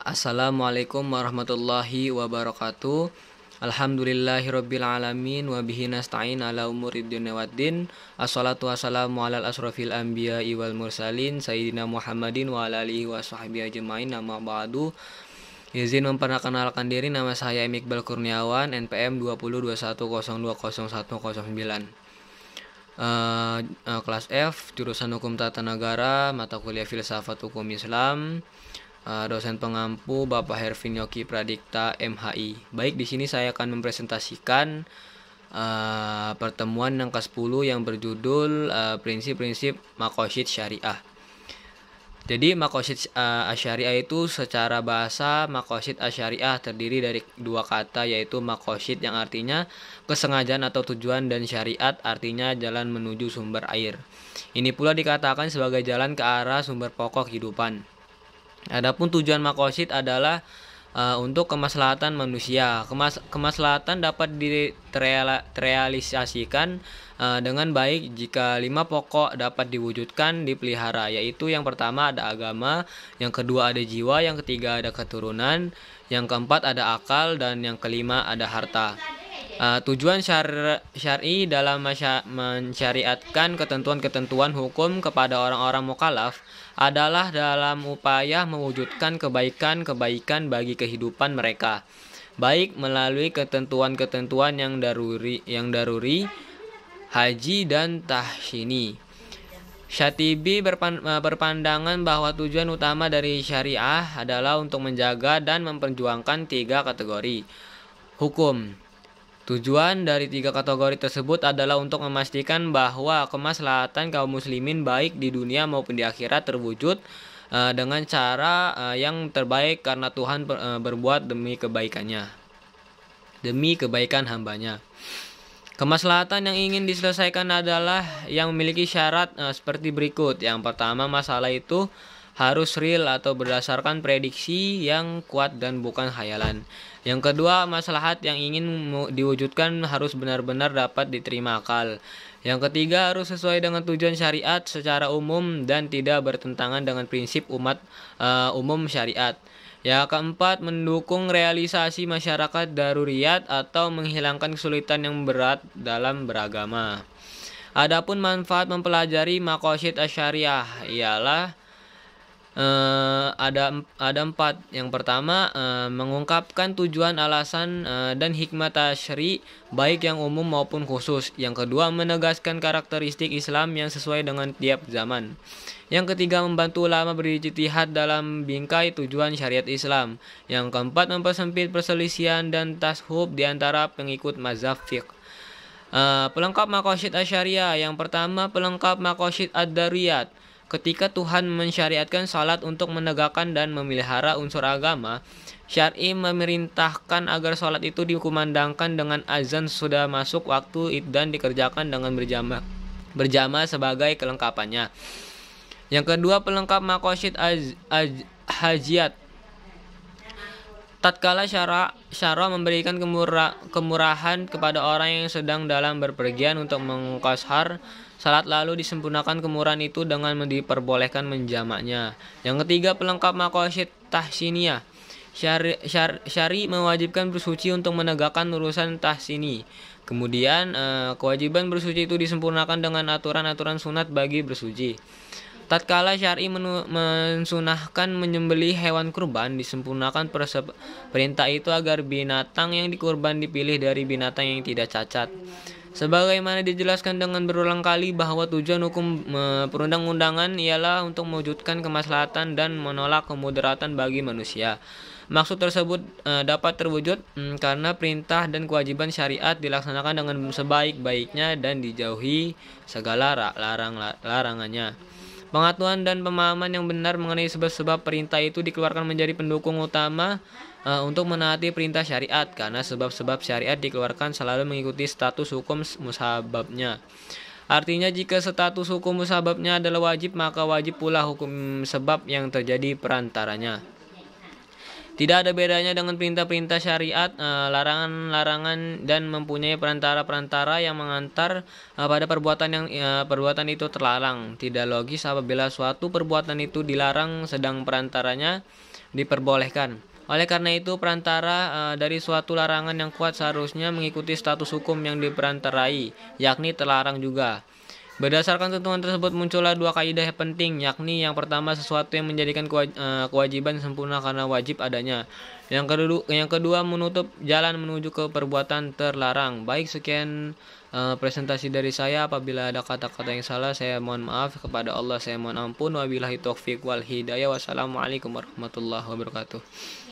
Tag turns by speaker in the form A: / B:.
A: Assalamualaikum warahmatullahi wabarakatuh. Alhamdulillahirabbil alamin wa bihi nasta'in ala umuri dunya waddin. Assalatu wassalamu alal asrofil anbiya'i wal mursalin sayyidina Muhammadin wa ala alihi wa sahbihi ajmain. Amma ba'du. Izin memperkenalkan diri, nama saya Iqbal Kurniawan, NPM 2021020109. Kelas F, jurusan Hukum Tata Negara, mata kuliah Filsafat Hukum Islam. Dosen pengampu Bapak Hervin Yoki Pradikta MHI. Baik, di sini saya akan mempresentasikan pertemuan yang ke-10 yang berjudul prinsip-prinsip Maqasid Syariah. Jadi Maqasid Syariah itu secara bahasa Maqasid Syariah terdiri dari dua kata, yaitu maqasid yang artinya kesengajaan atau tujuan, dan syariat artinya jalan menuju sumber air. Ini pula dikatakan sebagai jalan ke arah sumber pokok kehidupan. Adapun tujuan maqasid adalah untuk kemaslahatan manusia. Kemaslahatan dapat direalisasikan dengan baik jika 5 pokok dapat diwujudkan, dipelihara, yaitu yang pertama ada agama, yang kedua ada jiwa, yang ketiga ada keturunan, yang keempat ada akal, dan yang kelima ada harta. Tujuan syar'i dalam mensyariatkan ketentuan-ketentuan hukum kepada orang-orang mukallaf adalah dalam upaya mewujudkan kebaikan-kebaikan bagi kehidupan mereka, baik melalui ketentuan-ketentuan yang daruri, haji dan tahsini. Syatibi berpandangan bahwa tujuan utama dari syariah adalah untuk menjaga dan memperjuangkan 3 kategori hukum. Tujuan dari 3 kategori tersebut adalah untuk memastikan bahwa kemaslahatan kaum muslimin baik di dunia maupun di akhirat terwujud dengan cara yang terbaik, karena Tuhan berbuat demi kebaikannya, demi kebaikan hambanya. Kemaslahatan yang ingin diselesaikan adalah yang memiliki syarat seperti berikut. Yang pertama, masalah itu harus real atau berdasarkan prediksi yang kuat dan bukan khayalan. Yang kedua, maslahat yang ingin diwujudkan harus benar-benar dapat diterima akal. Yang ketiga, harus sesuai dengan tujuan syariat secara umum dan tidak bertentangan dengan prinsip umum syariat. Yang keempat, mendukung realisasi masyarakat daruriyat atau menghilangkan kesulitan yang berat dalam beragama. Adapun manfaat mempelajari maqasid syariah ialah ada 4. Yang pertama, mengungkapkan tujuan, alasan, dan hikmah tasyri baik yang umum maupun khusus. Yang kedua, menegaskan karakteristik Islam yang sesuai dengan tiap zaman. Yang ketiga, membantu ulama berijtihad dalam bingkai tujuan syariat Islam. Yang keempat, mempersempit perselisihan dan tashub di antara pengikut mazhab fiqh. Pelengkap maqasid syariah. Yang pertama, pelengkap maqasid ad-daruriyat. Ketika Tuhan mensyariatkan salat untuk menegakkan dan memelihara unsur agama, syar'i memerintahkan agar salat itu dikumandangkan dengan azan sudah masuk waktu dan dikerjakan dengan berjamaah sebagai kelengkapannya. Yang kedua, pelengkap maqasid hajiyat. Tatkala syara memberikan kemurahan kepada orang yang sedang dalam berpergian untuk mengqashar salat, lalu disempurnakan kemurahan itu dengan diperbolehkan menjamaknya. Yang ketiga, pelengkap maqasid tahsiniyah. Syari mewajibkan bersuci untuk menegakkan urusan tahsini. Kemudian kewajiban bersuci itu disempurnakan dengan aturan-aturan sunat bagi bersuci. Tatkala syar'i mensunahkan menyembelih hewan kurban, disempurnakan perintah itu agar binatang yang dikurban dipilih dari binatang yang tidak cacat. Sebagaimana dijelaskan dengan berulang kali bahwa tujuan hukum perundang-undangan ialah untuk mewujudkan kemaslahatan dan menolak kemudaratan bagi manusia. Maksud tersebut dapat terwujud karena perintah dan kewajiban syariat dilaksanakan dengan sebaik-baiknya dan dijauhi segala larangannya. Pengetahuan dan pemahaman yang benar mengenai sebab-sebab perintah itu dikeluarkan menjadi pendukung utama untuk menaati perintah syariat, karena sebab-sebab syariat dikeluarkan selalu mengikuti status hukum musababnya. Artinya, jika status hukum musababnya adalah wajib, maka wajib pula hukum sebab yang terjadi perantaranya. Tidak ada bedanya dengan perintah-perintah syariat, larangan-larangan dan mempunyai perantara-perantara yang mengantar pada perbuatan itu terlarang. Tidak logis apabila suatu perbuatan itu dilarang sedang perantaranya diperbolehkan. Oleh karena itu, perantara dari suatu larangan yang kuat seharusnya mengikuti status hukum yang diperantarai, yakni terlarang juga. Berdasarkan ketentuan tersebut muncullah dua kaidah penting, yakni yang pertama sesuatu yang menjadikan kewajiban sempurna karena wajib adanya. Yang kedua menutup jalan menuju ke perbuatan terlarang. Baik, sekian presentasi dari saya. Apabila ada kata-kata yang salah, saya mohon maaf. Kepada Allah saya mohon ampun. Wabillahi taufiq wal hidayah. Wassalamualaikum warahmatullahi wabarakatuh.